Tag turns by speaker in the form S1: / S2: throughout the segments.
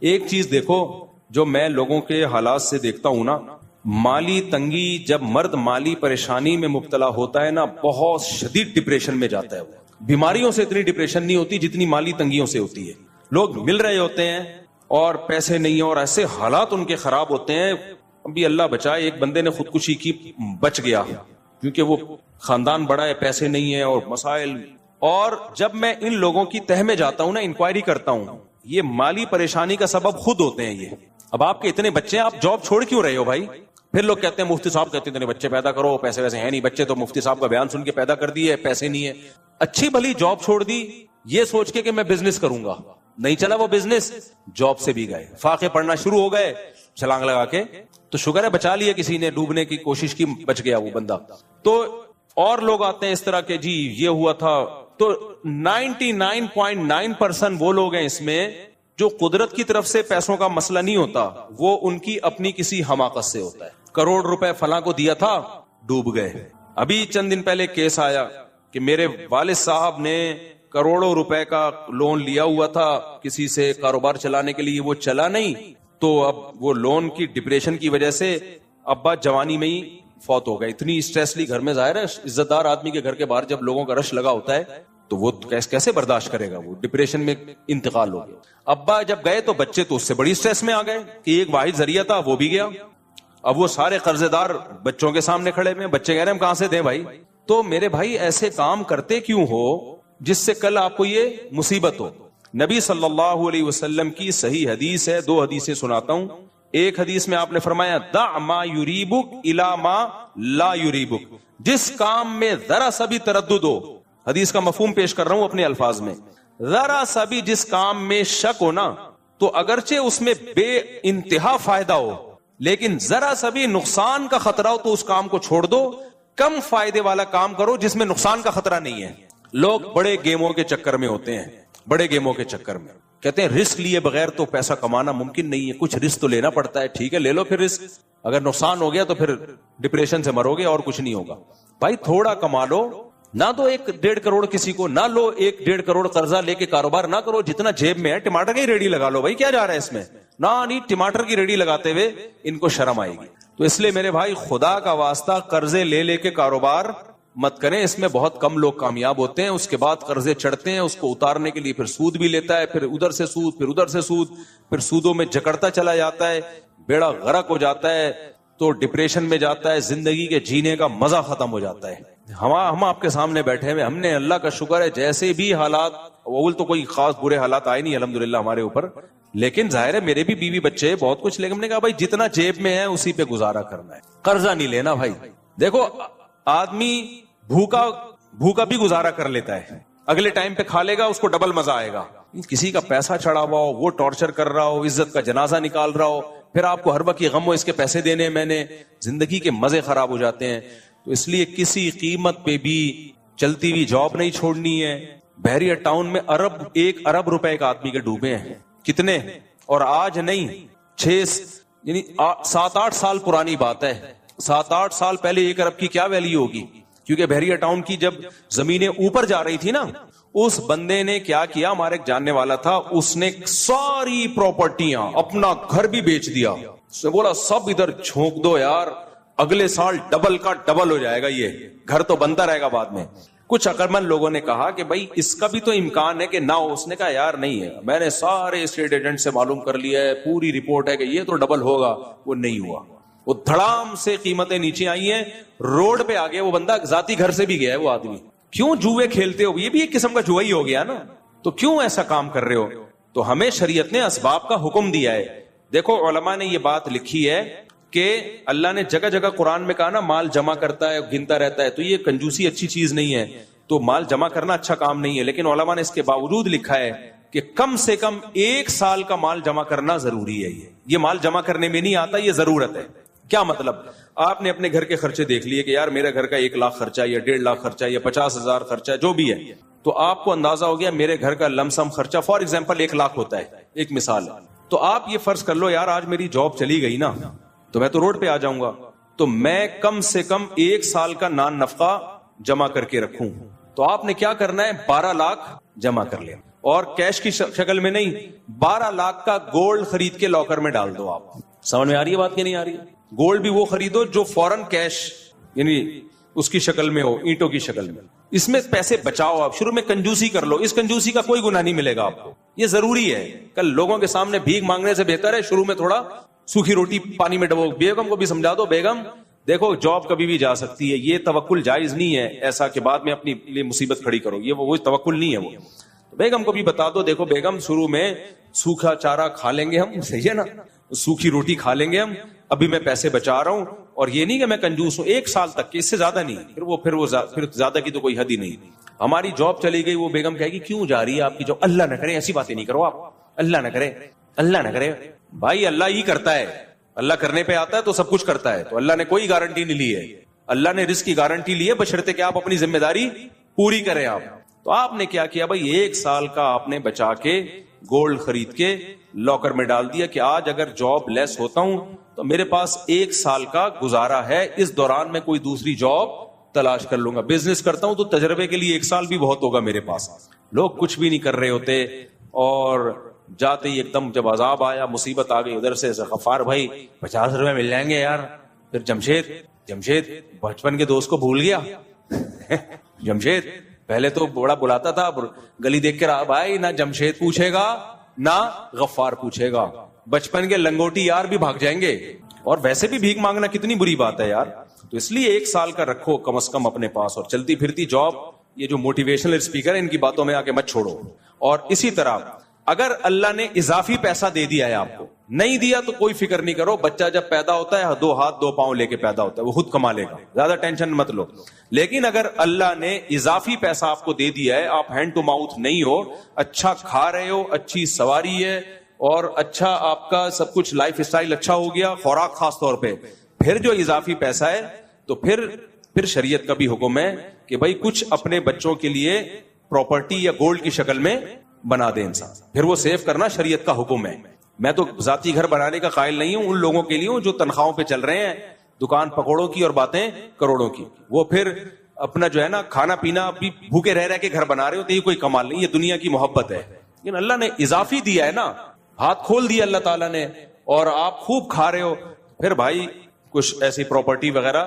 S1: ایک چیز دیکھو جو میں لوگوں کے حالات سے دیکھتا ہوں نا، مالی تنگی، جب مرد مالی پریشانی میں مبتلا ہوتا ہے نا، بہت شدید ڈپریشن میں جاتا ہے. وہ بیماریوں سے اتنی ڈپریشن نہیں ہوتی جتنی مالی تنگیوں سے ہوتی ہے. لوگ مل رہے ہوتے ہیں اور پیسے نہیں ہیں اور ایسے حالات ان کے خراب ہوتے ہیں. ابھی اللہ بچائے، ایک بندے نے خودکشی کی، بچ گیا کیونکہ وہ خاندان بڑا ہے، پیسے نہیں ہیں اور مسائل. اور جب میں ان لوگوں کی تہ میں جاتا ہوں نا، انکوائری کرتا ہوں، یہ مالی پریشانی کا سبب خود ہوتے ہیں. یہ اب آپ کے اتنے بچے ہیں، آپ جاب چھوڑ کیوں رہے ہو بھائی؟ پھر لوگ کہتے ہیں مفتی صاحب کہتے ہیں اتنے بچے پیدا کرو، پیسے ویسے ہیں نہیں. بچے تو مفتی صاحب کا بیان سن کے پیدا کر دیے، پیسے نہیں ہے. اچھی بھلی جاب چھوڑ دی یہ سوچ کے کہ میں بزنس کروں گا، نہیں چلا وہ بزنس، جاب سے بھی گئے، فاقے پڑھنا شروع ہو گئے چھلانگ لگا کے. تو شکر ہے بچا لیا کسی نے، ڈوبنے کی کوشش کی، بچ گیا وہ بندہ. تو اور لوگ آتے ہیں اس طرح کے، جی یہ ہوا تھا. تو 99.9% وہ لوگ ہیں اس میں جو قدرت کی طرف سے پیسوں کا مسئلہ نہیں ہوتا، وہ ان کی اپنی کسی حماقت سے ہوتا ہے. کروڑ روپے فلاں کو دیا تھا، ڈوب گئے. ابھی چند دن پہلے کیس آیا کہ میرے والد صاحب نے کروڑوں روپے کا لون لیا ہوا تھا کسی سے کاروبار چلانے کے لیے، وہ چلا نہیں. تو اب وہ لون کی ڈپریشن کی وجہ سے ابا جوانی میں ہی فوت ہو گئے. اتنی اسٹریس لی گھر میں. ظاہر ہے عزت دار آدمی کے گھر کے باہر جب لوگوں کا رش لگا ہوتا ہے تو وہ کیسے برداشت کرے گا، وہ ڈپریشن میں انتقال ہو گیا. ابا جب گئے تو بچے تو اس سے بڑی اسٹریس میں آ گئے کہ ایک واحد ذریعہ تھا وہ بھی گیا. اب وہ سارے قرضے دار بچوں کے سامنے کھڑے ہوئے، بچے کہہ رہے ہیں ہم کہاں سے دیں بھائی. تو میرے بھائی ایسے کام کرتے کیوں ہو جس سے کل آپ کو یہ مصیبت ہو؟ نبی صلی اللہ علیہ وسلم کی صحیح حدیث ہے، 2 حدیثیں سناتا ہوں. ایک حدیث میں آپ نے فرمایا دع ما یریبک الی ما لا یریبک، جس کام میں ذرا سا بھی تردد ہو، حدیث کا مفہوم پیش کر رہا ہوں اپنے الفاظ میں، ذرا سا بھی جس کام میں شک ہو نا، تو اگرچہ اس میں بے انتہا فائدہ ہو لیکن ذرا سا بھی نقصان کا خطرہ ہو تو اس کام کو چھوڑ دو. کم فائدے والا کام کرو جس میں نقصان کا خطرہ نہیں ہے. لوگ بڑے گیموں کے چکر میں ہوتے ہیں، بڑے گیموں کے چکر میں کہتے ہیں رسک لیے بغیر تو پیسہ کمانا ممکن نہیں ہے. کچھ رسک تو لینا پڑتا ہے، ٹھیک ہے لے لو پھر رسک. اگر نقصان ہو گیا تو پھر ڈپریشن سے مرو گے اور کچھ نہیں ہوگا. بھائی تھوڑا کما لو، نہ دو 1-1.5 کروڑ کسی کو، نہ لو 1-1.5 کروڑ قرضہ لے کے کاروبار نہ کرو. جتنا جیب میں ہے ٹماٹر کی ریڑھی لگا لو. بھائی کیا جا رہا ہے اس میں؟ نہ نہیں، ٹماٹر کی ریڑھی لگاتے ہوئے ان کو شرم آئے گی. تو اس لیے میرے بھائی خدا کا واسطہ قرضے لے لے کے کاروبار مت کریں. اس میں بہت کم لوگ کامیاب ہوتے ہیں. اس کے بعد قرضے چڑھتے ہیں، اس کو اتارنے کے لیے پھر سود بھی لیتا ہے، پھر ادھر سے سود، پھر ادھر سے سود، پھر سودوں میں جکڑتا چلا جاتا ہے، بیڑا غرق ہو جاتا ہے، تو ڈپریشن میں جاتا ہے، زندگی کے جینے کا مزہ ختم ہو جاتا ہے. ہم آپ کے سامنے بیٹھے ہوئے، ہم نے اللہ کا شکر ہے جیسے بھی حالات، اول تو کوئی خاص برے حالات آئے نہیں الحمدللہ ہمارے اوپر، لیکن ظاہر ہے میرے بھی بیوی بچے بہت کچھ، لیکن ہم نے کہا بھائی جتنا جیب میں ہے اسی پہ گزارا کرنا ہے، قرضہ نہیں لینا. بھائی دیکھو آدمی بھوکا بھی گزارا کر لیتا ہے، اگلے ٹائم پہ کھا لے گا، اس کو ڈبل مزہ آئے گا. کسی کا پیسہ چڑھا ہوا ہو، وہ ٹارچر کر رہا ہو، عزت کا جنازہ نکال رہا ہو، پھر آپ کو ہر وقت یہ غم ہو اس کے پیسے دینے میں نے، زندگی کے مزے خراب ہو جاتے ہیں. تو اس لیے کسی قیمت پہ بھی چلتی ہوئی جاب نہیں چھوڑنی ہے. بحریہ ٹاؤن میں 1 ارب روپے ایک آدمی کے ڈوبے ہیں. کتنے؟ اور آج نہیں، 7-8 سال پرانی بات ہے. 7-8 سال پہلے 1 ارب کی کیا ویلیو ہوگی؟ کیونکہ بحریہ ٹاؤن کی جب زمینیں اوپر جا رہی تھی نا، اس بندے نے کیا کیا، ہمارے ایک جاننے والا تھا، اس نے ساری پراپرٹیاں، اپنا گھر بھی بیچ دیا. اس نے بولا سب ادھر جھونک دو یار، اگلے سال ڈبل کا ڈبل ہو جائے گا، یہ گھر تو بنتا رہے گا بعد میں. کچھ عقلمند لوگوں نے کہا کہ بھائی اس کا بھی تو امکان ہے کہ نہ ہو. اس نے کہا یار نہیں ہے، میں نے سارے اسٹیٹ ایجنٹ سے معلوم کر لیا ہے، پوری رپورٹ ہے کہ یہ تو ڈبل ہوگا. وہ نہیں ہوا، وہ دھڑام سے قیمتیں نیچے آئی ہیں، روڈ پہ آ گیا. وہ بندہ ذاتی گھر سے بھی گیا ہے وہ آدمی. کیوں جوئے کھیلتے ہو؟ یہ بھی ایک قسم کا جوا ہی ہو گیا نا. تو کیوں ایسا کام کر رہے ہو؟ تو ہمیں شریعت نے اسباب کا حکم دیا ہے. دیکھو علماء نے یہ بات لکھی ہے کہ اللہ نے جگہ جگہ قرآن میں کہا نا مال جمع کرتا ہے، گنتا رہتا ہے. تو یہ کنجوسی اچھی چیز نہیں ہے، تو مال جمع کرنا اچھا کام نہیں ہے. لیکن علماء نے اس کے باوجود لکھا ہے کہ کم سے کم 1 سال کا مال جمع کرنا ضروری ہے. یہ مال جمع کرنے میں نہیں آتا، یہ ضرورت ہے. کیا مطلب؟ آپ نے اپنے گھر کے خرچے دیکھ لیے کہ یار میرے گھر کا 1 لاکھ خرچہ یا 1.5 لاکھ خرچہ یا 50,000 خرچہ جو بھی ہے، تو آپ کو اندازہ ہو گیا میرے گھر کا لم سم خرچہ فار ایگزامپل 1 لاکھ ہوتا ہے، ایک مثال ہے. تو آپ یہ فرض کر لو یار آج میری جاب چلی گئی نا تو میں تو روڈ پہ آ جاؤں گا، تو میں کم سے کم 1 سال کا نان نفقہ جمع کر کے رکھوں. تو آپ نے کیا کرنا ہے؟ 12 لاکھ جمع کر لیا. اور کیش کی شکل میں نہیں, 12 لاکھ کا گولڈ خرید کے لاکر میں ڈال دو. آپ سمجھ میں آ رہی ہے بات کہ نہیں آ رہی ہے؟ گولڈ بھی وہ خریدو جو فوراً کیش یعنی اس کی شکل میں ہو, اینٹوں کی شکل میں. اس میں پیسے بچاؤ. آپ شروع میں کنجوسی کر لو, اس کنجوسی کا کوئی گناہ نہیں ملے گا آپ کو, یہ ضروری ہے. کل لوگوں کے سامنے بھیک مانگنے سے بہتر ہے شروع میں تھوڑا سوکھی روٹی پانی میں ڈبو. بیگم کو بھی سمجھا دو, بیگم دیکھو جاب کبھی بھی جا سکتی ہے, یہ توکل جائز نہیں ہے ایسا کہ بعد میں اپنی لیے مصیبت کھڑی کرو, یہ وہ توکل نہیں ہے. وہ بیگم کو بھی بتا دو, دیکھو بیگم شروع میں سوکھا چارہ کھا لیں گے ہم, صحیح ہے نا, سوکھی روٹی کھا لیں گے ہم, ابھی میں پیسے بچا رہا ہوں, اور یہ نہیں کہ میں کنجوس ہوں, 1 سال تک, اس سے زیادہ نہیں. پھر زیادہ کی تو کوئی حد ہی نہیں. ہماری جاب چلی گئی, وہ بیگم کہے گی کیوں جا رہی ہے آپ کی جاب؟ اللہ نہ کرے ایسی باتیں نہیں کرو آپ, اللہ نہ کرے, اللہ نہ کرے. بھائی اللہ ہی کرتا ہے, اللہ کرنے پہ آتا ہے تو سب کچھ کرتا ہے. تو اللہ نے کوئی گارنٹی نہیں لی ہے, اللہ نے رزق کی گارنٹی لی ہے بشرطے کہ آپ اپنی ذمہ داری پوری کریں. آپ تو آپ نے کیا کیا بھائی, 1 سال کا آپ نے بچا کے گولڈ خرید کے لاکر میں ڈال دیا کہ آج اگر جاب لیس ہوتا ہوں تو میرے پاس 1 سال کا گزارا ہے, اس دوران میں کوئی دوسری جاب تلاش کر لوں گا. بزنس کرتا ہوں تو تجربے کے لیے 1 سال بھی بہت ہوگا میرے پاس. لوگ کچھ بھی نہیں کر رہے ہوتے, اور جاتے ہی ایک دم جب عذاب آیا, مصیبت آ گئی ادھر سے, غفار بھائی 50 روپے مل جائیں گے یار. پھر جمشید بچپن کے دوست کو بھول گیا. جمشید پہلے تو بڑا بلاتا تھا, گلی دیکھ کے رہا بھائی, نہ جمشید پوچھے گا نہ غفار پوچھے گا. بچپن کے لنگوٹی یار بھی بھاگ جائیں گے. اور ویسے بھی بھیک مانگنا کتنی بری بات ہے یار. تو اس لیے 1 سال کا رکھو کم از کم اپنے پاس, اور چلتی پھرتی جاب, یہ جو موٹیویشنل اسپیکر ہے ان کی باتوں میں آ کے مت چھوڑو. اور اسی طرح اگر اللہ نے اضافی پیسہ دے دیا ہے آپ کو, نہیں دیا تو کوئی فکر نہیں کرو. بچہ جب پیدا ہوتا ہے 2 ہاتھ 2 پاؤں لے کے پیدا ہوتا ہے, وہ خود کما لے گا, زیادہ ٹینشن مت لو. لیکن اگر اللہ نے اضافی پیسہ آپ کو دے دیا ہے, آپ ہینڈ ٹو ماؤتھ نہیں ہو, اچھا کھا رہے ہو, اچھی سواری ہے, اور اچھا آپ کا سب کچھ لائف اسٹائل اچھا ہو گیا, خوراک خاص طور پہ, پھر جو اضافی پیسہ ہے تو پھر شریعت کا بھی حکم ہے کہ بھائی کچھ اپنے بچوں کے لیے پراپرٹی یا گولڈ کی شکل میں بنا دے انسان. پھر وہ سیو کرنا شریعت کا حکم ہے. میں تو ذاتی گھر بنانے کا قائل نہیں ہوں, ان لوگوں کے لیے ہوں جو تنخواہوں پہ چل رہے ہیں, دکان پکوڑوں کی اور باتیں کروڑوں کی. وہ پھر اپنا جو ہے نا کھانا پینا بھی بھوکے رہ کے گھر بنا رہے ہو, تو یہ کوئی کمال نہیں, یہ دنیا کی محبت ہے. لیکن اللہ نے اضافی دیا ہے نا, ہاتھ کھول دیا اللہ تعالیٰ نے, اور آپ خوب کھا رہے ہو, پھر بھائی کچھ ایسی پراپرٹی وغیرہ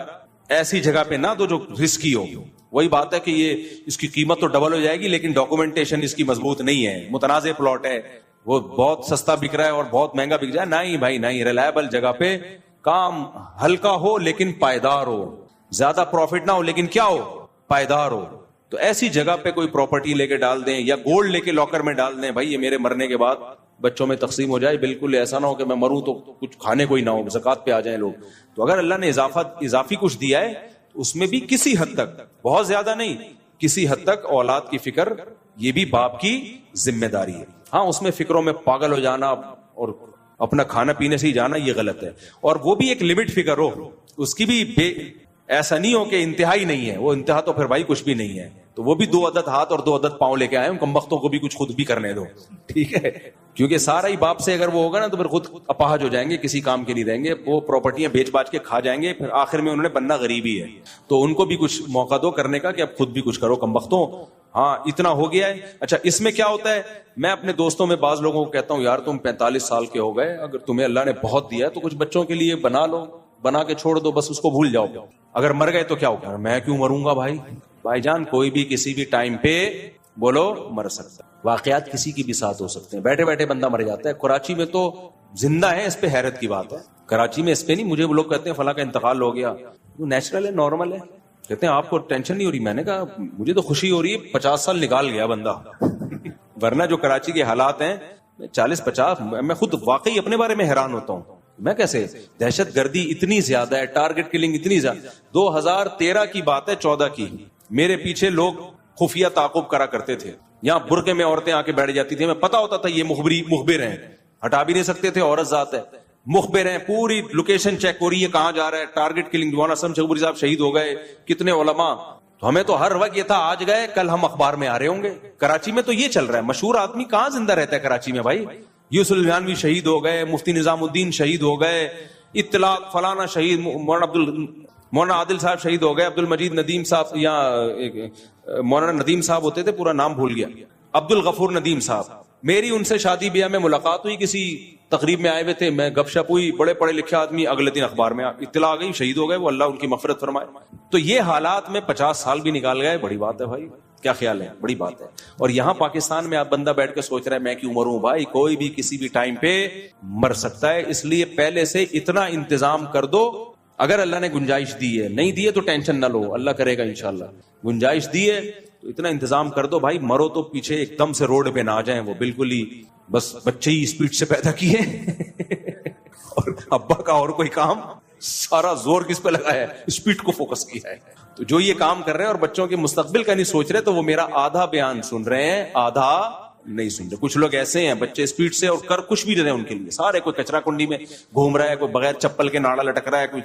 S1: ایسی جگہ پہ نہ دو جو رسکی ہو. وہی بات ہے کہ یہ اس کی قیمت تو ڈبل ہو جائے گی, لیکن ڈاکومنٹیشن اس کی مضبوط نہیں ہے, متنازع پلاٹ ہے, وہ بہت سستا بک رہا ہے اور بہت مہنگا بک جائے. نہیں بھائی نہیں, ریلائبل جگہ پہ, کام ہلکا ہو لیکن پائیدار ہو, زیادہ پروفٹ نہ ہو لیکن کیا ہو, پائیدار ہو. تو ایسی جگہ پہ کوئی پراپرٹی لے کے ڈال دیں, یا گولڈ لے کے لاکر میں ڈال دیں, بھائی یہ میرے مرنے کے بعد بچوں میں تقسیم ہو جائے. بالکل ایسا نہ ہو کہ میں مروں تو کچھ کھانے کو ہی نہ ہو, زکات پہ آ جائیں لوگ. تو اگر اللہ نے اضافی کچھ دیا ہے, اس میں بھی کسی حد تک, بہت زیادہ نہیں, کسی حد تک اولاد کی فکر, یہ بھی باپ کی ذمہ داری ہے. ہاں اس میں فکروں میں پاگل ہو جانا اور اپنا کھانا پینے سے ہی جانا, یہ غلط ہے. اور وہ بھی ایک لمٹ فکر ہو, اس کی بھی ایسا نہیں ہو کہ انتہائی نہیں ہے, وہ انتہا تو پھر بھائی کچھ بھی نہیں ہے. تو وہ بھی 2 عدد ہاتھ اور 2 عدد پاؤں لے کے آئے ہوں, کم بختوں کو بھی کچھ خود بھی کرنے دو, ٹھیک ہے. کیونکہ سارا ہی باپ سے اگر وہ ہوگا نا تو پھر خود اپاہج ہو جائیں گے, کسی کام کے نہیں رہیں گے, وہ پراپرٹیاں بیچ باچ کے کھا جائیں گے, پھر آخر میں انہوں نے بننا غریب ہی ہے. تو ان کو بھی کچھ موقع دو کرنے کا کہ اب خود بھی کچھ کرو, کم بختوں. ہاں اتنا ہو گیا ہے. اچھا اس میں کیا ہوتا ہے, میں اپنے دوستوں میں بعض لوگوں کو کہتا ہوں, یار تم 45 سال کے ہو گئے, اگر تمہیں اللہ نے بہت دیا ہے تو کچھ بچوں کے لیے بنا لو, بنا کے چھوڑ دو, بس اس کو بھول جاؤ. اگر مر گئے تو کیا ہوگا, میں کیوں مروں گا بھائی. بھائی جان کوئی بھی کسی بھی ٹائم پہ بولو مر سکتا ہے, واقعات کسی کی بھی ساتھ ہو سکتے ہیں, بیٹھے بیٹھے بندہ مر جاتا ہے. کراچی میں تو زندہ ہے, اس پہ حیرت کی بات ہے. کراچی میں اس پہ نہیں, مجھے وہ لوگ کہتے ہیں فلاں کا انتقال ہو گیا, وہ نیچرل ہے, نارمل ہے. کہتے ہیں آپ کو ٹینشن نہیں ہو رہی, میں نے کہا مجھے تو خوشی ہو رہی ہے, 50 سال نکال گیا بندہ. ورنہ جو کراچی کے حالات ہیں 40-50, میں خود واقعی اپنے بارے میں حیران ہوتا ہوں. میں کیسے, دہشت گردی اتنی زیادہ ہے, ٹارگٹ کلنگ اتنی زیادہ. 2013 کی بات ہے, 14 کی, میرے پیچھے لوگ خفیہ تعاقب کرا کرتے تھے. یہاں برقعے میں عورتیں آ کے بیٹھ جاتی تھی, میں پتا ہوتا تھا یہ مخبر ہیں, ہٹا بھی نہیں سکتے تھے, عورت ذات ہے, مخبر ہیں, پوری لوکیشن چیک ہو رہی ہے کہاں جا رہا ہے, ٹارگٹ کلنگ. مولانا اسلم شہبوری صاحب شہید ہو گئے, کتنے علماء. تو ہمیں تو ہر وقت یہ تھا آج گئے کل ہم اخبار میں آ رہے ہوں گے. کراچی میں تو یہ چل رہا ہے. مشہور آدمی کہاں زندہ رہتا ہے کراچی میں بھائی. یوسف الجانوی شہید ہو گئے, مفتی نظام الدین شہید ہو گئے, اطلاق فلانا شہید, مولانا عادل صاحب شہید ہو گئے, عبد المجید ندیم صاحب, یا مولانا ندیم صاحب ہوتے تھے, پورا نام بھول گیا, عبد الغفور ندیم صاحب, میری ان سے شادی بیاہ میں ملاقات ہوئی, کسی تقریب میں آئے ہوئے تھے, میں گپ شپ ہوئی, بڑے پڑھے لکھے آدمی, اگلے دن اخبار میں اطلاع آ گئی شہید ہو گئے, وہ اللہ ان کی مغفرت فرمائے. تو یہ حالات میں 50 سال بھی نکال گئے, بڑی بات ہے بھائی, کیا خیال ہے, بڑی بات ہے. اور یہاں پاکستان میں آپ بندہ بیٹھ کے سوچ رہا ہے میں کیوں مروں, بھائی کوئی بھی کسی بھی ٹائم پہ مر سکتا ہے, اس لیے پہلے سے اتنا انتظام کر دو. اگر اللہ نے گنجائش دی ہے, نہیں دی ہے تو ٹینشن نہ لو, اللہ کرے گا انشاءاللہ. گنجائش دی ہے تو اتنا انتظام کر دو بھائی, مرو تو پیچھے ایک دم سے روڈ پہ نہ آ جائیں, وہ بالکل ہی بس بچے ہی اسپیڈ سے پیدا کیے اور ابا کا اور کوئی کام, سارا زور کس پہ لگایا ہے, اسپیڈ کو فوکس کیا ہے. تو جو یہ کام کر رہے ہیں اور بچوں کے مستقبل کا نہیں سوچ رہے, تو وہ میرا آدھا بیان سن رہے ہیں, آدھا نہیں سن رہے. کچھ لوگ ایسے ہیں بچے اسپیڈ سے اور کر کچھ بھی رہے ہیں ان کے لیے, سارے کوئی کچرا کنڈی میں گھوم رہا ہے, کوئی بغیر چپل کے ناڑا لٹک رہا ہے, کوئی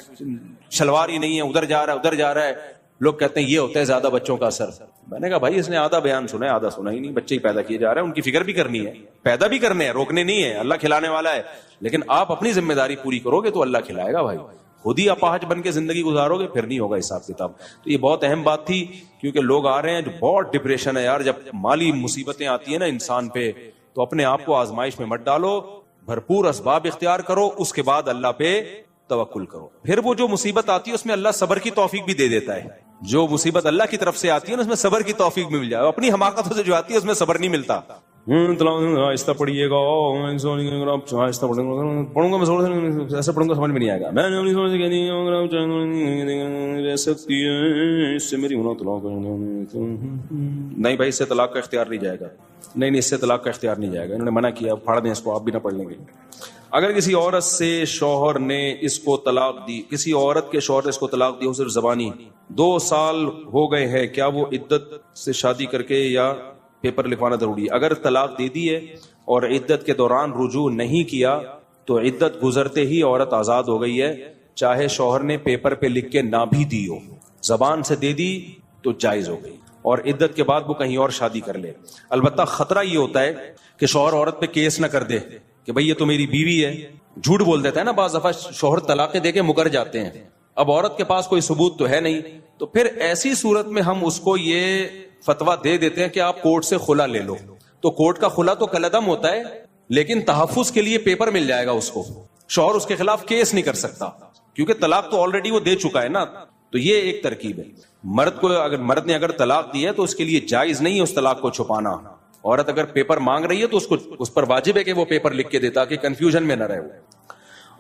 S1: شلوار ہی نہیں ہے, ادھر جا رہا ہے ادھر جا رہا ہے. لوگ کہتے ہیں یہ ہوتا ہے زیادہ بچوں کا اثر. میں نے کہا بھائی اس نے آدھا بیان سنا ہے, آدھا سنا ہی نہیں. بچے ہی پیدا کیے جا رہے ہیں, ان کی فکر بھی کرنی ہے, پیدا بھی کرنے ہیں, روکنے نہیں ہے, اللہ کھلانے والا ہے. لیکن آپ اپنی ذمہ داری پوری کرو گے تو اللہ کھلائے گا بھائی. خود ہی اپاہج بن کے زندگی گزارو گے پھر نہیں ہوگا حساب کتاب. تو یہ بہت اہم بات تھی, کیونکہ لوگ آ رہے ہیں جو بہت ڈپریشن ہے یار. جب مالی مصیبتیں آتی ہیں نا انسان پہ, تو اپنے آپ کو آزمائش میں مت ڈالو, بھرپور اسباب اختیار کرو, اس کے بعد اللہ پہ توکل کرو. پھر وہ جو مصیبت آتی ہے اس میں اللہ صبر کی توفیق بھی دے دیتا ہے. جو مصیبت اللہ کی طرف سے آتی ہے نا اس میں صبر کی توفیق بھی مل جائے. اپنی حماقتوں سے جو آتی ہے اس میں صبر نہیں ملتا. آہستہ پڑھیے گا, آہستہ پڑھوں گا میں, ایسا پڑھوں گا سمجھ میں نہیں آئے گا. میں نے سکتی ہے اس سے میری نہیں بھائی, اس سے طلاق کا اختیار نہیں جائے گا. نہیں اس سے طلاق کا اختیار نہیں جائے گا, انہوں نے منع کیا, پھاڑ دیں اس کو, آپ بھی نہ پڑھ لیں گے. اگر کسی عورت سے شوہر نے اس کو طلاق دی, کسی عورت کے شوہر نے اس کو طلاق دی ہو صرف زبانی, 2 سال ہو گئے ہیں, کیا وہ عدت سے شادی کر کے یا پیپر لکھوانا ضروری ہے؟ اگر طلاق دے دی ہے اور عدت کے دوران رجوع نہیں کیا تو عدت گزرتے ہی عورت آزاد ہو گئی ہے, چاہے شوہر نے پیپر پہ لکھ کے نہ بھی دی ہو. زبان سے دے دی تو جائز ہو گئی, اور عدت کے بعد وہ کہیں اور شادی کر لے. البتہ خطرہ یہ ہوتا ہے کہ شوہر عورت پہ کیس نہ کر دے کہ بھئی یہ تو میری بیوی ہے. جھوٹ بول دیتا ہے نا بعض دفعہ, شوہر طلاقیں دے کے مکر جاتے ہیں. اب عورت کے پاس کوئی ثبوت تو ہے نہیں, تو پھر ایسی صورت میں ہم اس کو یہ فتویٰ دے دیتے ہیں کہ آپ کورٹ سے خلا لے لو. تو کورٹ کا خلا تو کالعدم ہوتا ہے, لیکن تحفظ کے لیے پیپر مل جائے گا اس کو. شوہر اس کے خلاف کیس نہیں کر سکتا کیونکہ طلاق تو آلریڈی وہ دے چکا ہے نا. تو یہ ایک ترکیب ہے. مرد نے اگر طلاق دی ہے تو اس کے لیے جائز نہیں ہے اس طلاق کو چھپانا. عورت اگر پیپر مانگ رہی ہے تو اس پر واجب ہے کہ وہ پیپر لکھ کے دے تاکہ کنفیوژن میں نہ رہے وہ.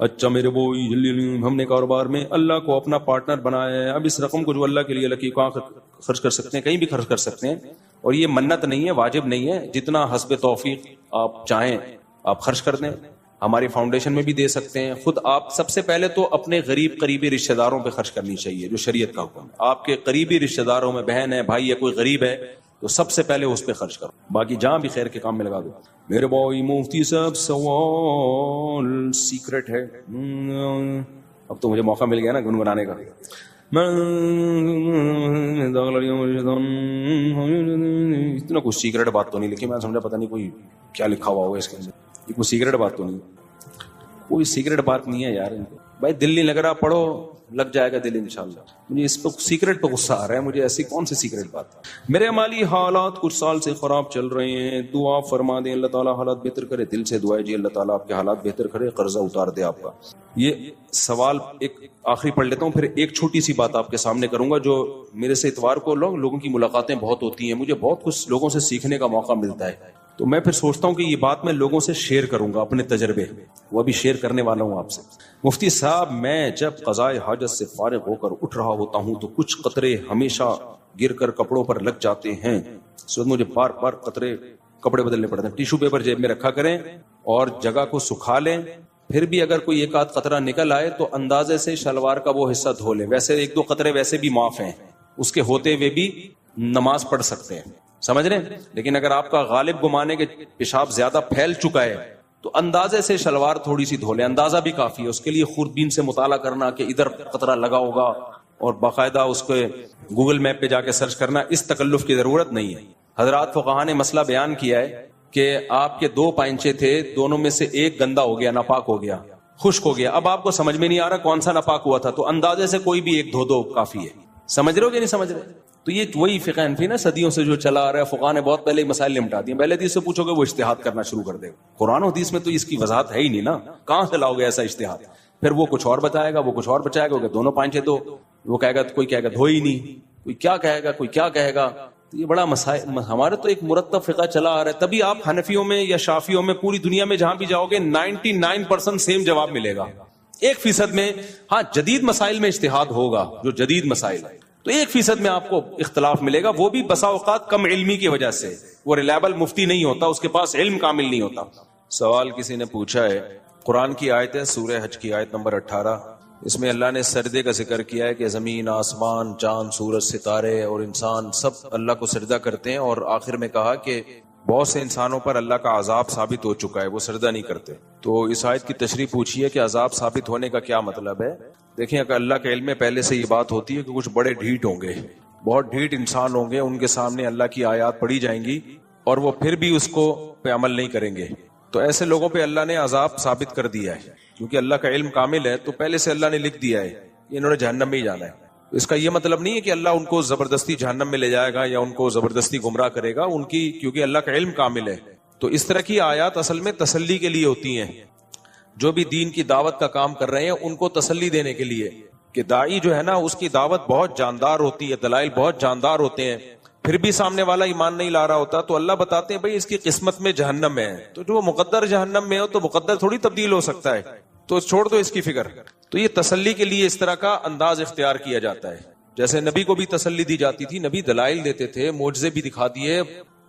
S1: اچھا میرے بھائی, ہم نے کاروبار میں اللہ کو اپنا پارٹنر بنایا ہے, اب اس رقم کو جو اللہ کے لیے اللہ کی کہاں خرچ کر سکتے ہیں؟ کہیں بھی خرچ کر سکتے ہیں, اور یہ منت نہیں ہے, واجب نہیں ہے. جتنا حسب توفیق آپ چاہیں آپ خرچ کر دیں. ہماری فاؤنڈیشن میں بھی دے سکتے ہیں. خود آپ سب سے پہلے تو اپنے قریبی رشتہ داروں پہ خرچ کرنی چاہیے, جو شریعت کا حکم ہے. آپ کے قریبی رشتہ داروں میں بہن ہے, بھائی ہے, کوئی غریب ہے, تو سب سے پہلے اس پہ خرچ کرو, باقی جہاں بھی خیر کے کام میں لگا دو. میرے بھائی مفتی صاحب سوال سیکرٹ ہے, اب تو مجھے موقع مل گیا نا گنگنانے کا. اتنا کچھ سیکرٹ بات تو نہیں, لیکن میں سمجھا پتہ نہیں کوئی کیا لکھا ہوا ہوگا اس کے اندر. یہ کوئی سیکرٹ بات تو نہیں, کوئی سیکرٹ بات نہیں ہے یار. بھائی دل نہیں لگ رہا, پڑھو, لگ جائے گا دل انشاءاللہ. مجھے اس پہ سیکرٹ پہ غصہ آ رہا ہے, مجھے ایسی کون سی سیکرٹ بات. میرے مالی حالات کچھ سال سے خراب چل رہے ہیں, دعا فرما دیں اللہ تعالیٰ حالات بہتر کرے. دل سے دعا ہے جی اللہ تعالیٰ آپ کے حالات بہتر کرے, قرضہ اتار دے آپ کا. یہ سوال ایک آخری پڑھ لیتا ہوں, پھر ایک چھوٹی سی بات آپ کے سامنے کروں گا. جو میرے سے اتوار کو لوگوں کی ملاقاتیں بہت ہوتی ہیں, مجھے بہت کچھ لوگوں سے سیکھنے کا موقع ملتا ہے, تو میں پھر سوچتا ہوں کہ یہ بات میں لوگوں سے شیئر کروں گا, اپنے تجربے وہ بھی شیئر کرنے والا ہوں آپ سے. مفتی صاحب میں جب قضائے حاجت سے فارغ ہو کر اٹھ رہا ہوتا ہوں تو کچھ قطرے ہمیشہ گر کر کپڑوں پر لگ جاتے ہیں. اس وقت مجھے بار بار کپڑے بدلنے پڑتے ہیں. ٹیشو پیپر جیب میں رکھا کریں اور جگہ کو سکھا لیں. پھر بھی اگر کوئی ایک آدھ قطرہ نکل آئے تو اندازے سے شلوار کا وہ حصہ دھو لیں. ویسے 1-2 قطرے ویسے بھی معاف ہیں, اس کے ہوتے ہوئے بھی نماز پڑھ سکتے ہیں, سمجھ رہے ہیں. لیکن اگر آپ کا غالب گمانے کے پیشاب زیادہ پھیل چکا ہے تو اندازے سے شلوار تھوڑی سی دھو لیں, اندازہ بھی کافی ہے. اس کے لیے خوردبین سے مطالعہ کرنا کہ ادھر قطرہ لگا ہوگا اور باقاعدہ اس کو گوگل میپ پہ جا کے سرچ کرنا, اس تکلف کی ضرورت نہیں ہے. حضرات فقہاء نے مسئلہ بیان کیا ہے کہ آپ کے 2 پائنچے تھے, دونوں میں سے ایک گندا ہو گیا, ناپاک ہو گیا, خشک ہو گیا. اب آپ کو سمجھ میں نہیں آ رہا کون سا ناپاک ہوا تھا, تو اندازے سے کوئی بھی ایک دھو دو کافی ہے. سمجھ رہے ہو کہ نہیں سمجھ رہے؟ تو یہ وہی فقہ حنفی نا صدیوں سے جو چلا آ رہا ہے، فقہاء نے بہت پہلے ہی مسائل نمٹا دیے. پہلے حدیث سے پوچھو گے وہ اجتہاد کرنا شروع کر دے گا. قرآن و حدیث میں تو اس کی وضاحت ہے ہی نہیں نا، کہاں سے لاؤ گے ایسا اجتہاد؟ پھر وہ کچھ اور بتائے گا، وہ کچھ اور بچائے گا، کہ دونوں پانچے دو، وہ کہے گا کوئی کہے گا دھو ہی نہیں، کوئی کیا کہے گا، کوئی کیا کہے گا. تو یہ بڑا مسائل. ہمارے تو ایک مرتب فقہ چلا آ رہا ہے. تبھی آپ حنفیوں میں یا شافیوں میں پوری دنیا میں جہاں بھی جاؤ گے 99% سیم جواب ملے گا. 1% میں ہاں جدید مسائل میں اجتہاد ہوگا، جو جدید مسائل ہے تو 1% میں آپ کو اختلاف ملے گا، وہ بھی بسا اوقات کم علمی کی وجہ سے. وہ ریلائبل مفتی نہیں ہوتا، اس کے پاس علم کامل نہیں ہوتا. سوال کسی نے پوچھا ہے، قرآن کی آیت ہے سورہ حج کی آیت نمبر 18، اس میں اللہ نے سجدے کا ذکر کیا ہے کہ زمین، آسمان، چاند، سورج، ستارے اور انسان سب اللہ کو سجدہ کرتے ہیں، اور آخر میں کہا کہ بہت سے انسانوں پر اللہ کا عذاب ثابت ہو چکا ہے، وہ سجدہ نہیں کرتے. تو اس آیت کی تشریح پوچھیے کہ عذاب ثابت ہونے کا کیا مطلب ہے. دیکھیں اگر اللہ کے علم میں پہلے سے یہ بات ہوتی ہے کہ کچھ بڑے ڈھیٹ ہوں گے، بہت ڈھیٹ انسان ہوں گے، ان کے سامنے اللہ کی آیات پڑھی جائیں گی اور وہ پھر بھی اس کو پہ عمل نہیں کریں گے، تو ایسے لوگوں پہ اللہ نے عذاب ثابت کر دیا ہے. کیونکہ اللہ کا علم کامل ہے تو پہلے سے اللہ نے لکھ دیا ہے انہوں نے جہنم میں ہی جانا ہے. اس کا یہ مطلب نہیں ہے کہ اللہ ان کو زبردستی جہنم میں لے جائے گا یا ان کو زبردستی گمراہ کرے گا، ان کی کیونکہ اللہ کا علم کامل ہے. تو اس طرح کی آیات اصل میں تسلی کے لیے ہوتی ہیں. جو بھی دین کی دعوت کا کام کر رہے ہیں ان کو تسلی دینے کے لیے کہ داعی جو ہے نا اس کی دعوت بہت جاندار ہوتی ہے، دلائل بہت جاندار ہوتے ہیں، پھر بھی سامنے والا ایمان نہیں لا رہا ہوتا تو اللہ بتاتے ہیں بھائی اس کی قسمت میں جہنم میں ہے، تو جو مقدر جہنم میں ہو تو مقدر تھوڑی تبدیل ہو سکتا ہے، تو چھوڑ دو اس کی فکر. تو یہ تسلی کے لیے اس طرح کا انداز اختیار کیا جاتا ہے. جیسے نبی کو بھی تسلی دی جاتی تھی، نبی دلائل دیتے تھے، معجزے بھی دکھا دیے،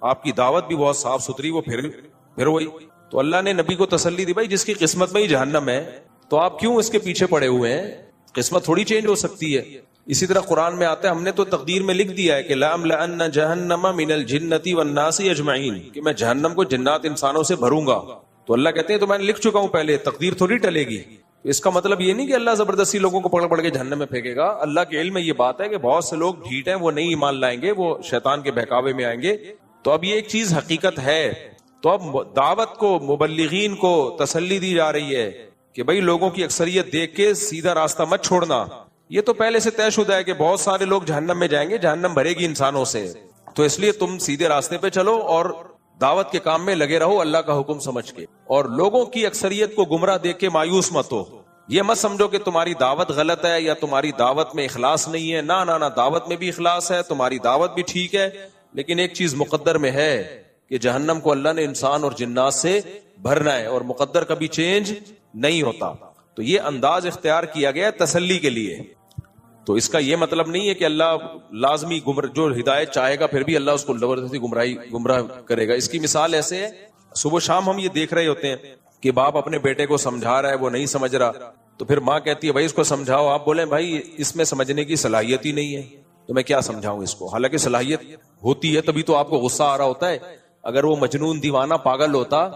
S1: آپ کی دعوت بھی بہت صاف ستھری، وہ پھر وہی. تو اللہ نے نبی کو تسلی دی بھائی جس کی قسمت میں ہی جہنم ہے تو آپ کیوں اس کے پیچھے پڑے ہوئے ہیں، قسمت تھوڑی چینج ہو سکتی ہے. اسی طرح قرآن میں آتا ہے ہم نے تو تقدیر میں لکھ دیا ہے کہ لَأَمْلَأَنَّ جَهَنَّمَ مِنَ الْجِنَّةِ وَالنَّاسِ أَجْمَعِينَ، کہ میں جہنم کو جنات انسانوں سے بھروں گا. تو اللہ کہتے ہیں تو میں نے لکھ چکا ہوں پہلے، تقدیر تھوڑی ٹلے گی. اس کا مطلب یہ نہیں کہ اللہ زبردستی لوگوں کو پکڑ کے جہنم میں پھینکے گا. اللہ کے علم میں یہ بات ہے کہ بہت سے لوگ ڈھیٹ ہیں، وہ نہیں ایمان لائیں گے، وہ شیطان کے بہکاوے میں آئیں گے. تو اب یہ ایک چیز حقیقت ہے. تو اب دعوت کو، مبلغین کو تسلی دی جا رہی ہے کہ بھائی لوگوں کی اکثریت دیکھ کے سیدھا راستہ مت چھوڑنا. یہ تو پہلے سے طے شدہ ہے کہ بہت سارے لوگ جہنم میں جائیں گے، جہنم بھرے گی انسانوں سے، تو اس لیے تم سیدھے راستے پہ چلو اور دعوت کے کام میں لگے رہو اللہ کا حکم سمجھ کے، اور لوگوں کی اکثریت کو گمراہ دیکھ کے مایوس مت ہو. یہ مت سمجھو کہ تمہاری دعوت غلط ہے یا تمہاری دعوت میں اخلاص نہیں ہے. نہ دعوت میں بھی اخلاص ہے، تمہاری دعوت بھی ٹھیک ہے، لیکن ایک چیز مقدر میں ہے کہ جہنم کو اللہ نے انسان اور جنات سے بھرنا ہے، اور مقدر کبھی چینج نہیں ہوتا. تو یہ انداز اختیار کیا گیا تسلی کے لیے. تو اس کا یہ مطلب نہیں ہے کہ اللہ لازمی جو ہدایت چاہے گا پھر بھی اللہ اس کو زبردستی گمراہ کرے گا. اس کی مثال ایسے ہے، صبح شام ہم یہ دیکھ رہے ہوتے ہیں کہ باپ اپنے بیٹے کو سمجھا رہا ہے، وہ نہیں سمجھ رہا، تو پھر ماں کہتی ہے بھائی اس کو سمجھاؤ. آپ بولیں بھائی اس میں سمجھنے کی صلاحیت ہی نہیں ہے تو میں کیا سمجھاؤں اس کو. حالانکہ صلاحیت ہوتی ہے، تبھی تو آپ کو غصہ آ رہا ہوتا ہے. اگر وہ مجنون دیوانہ پاگل ہوتا،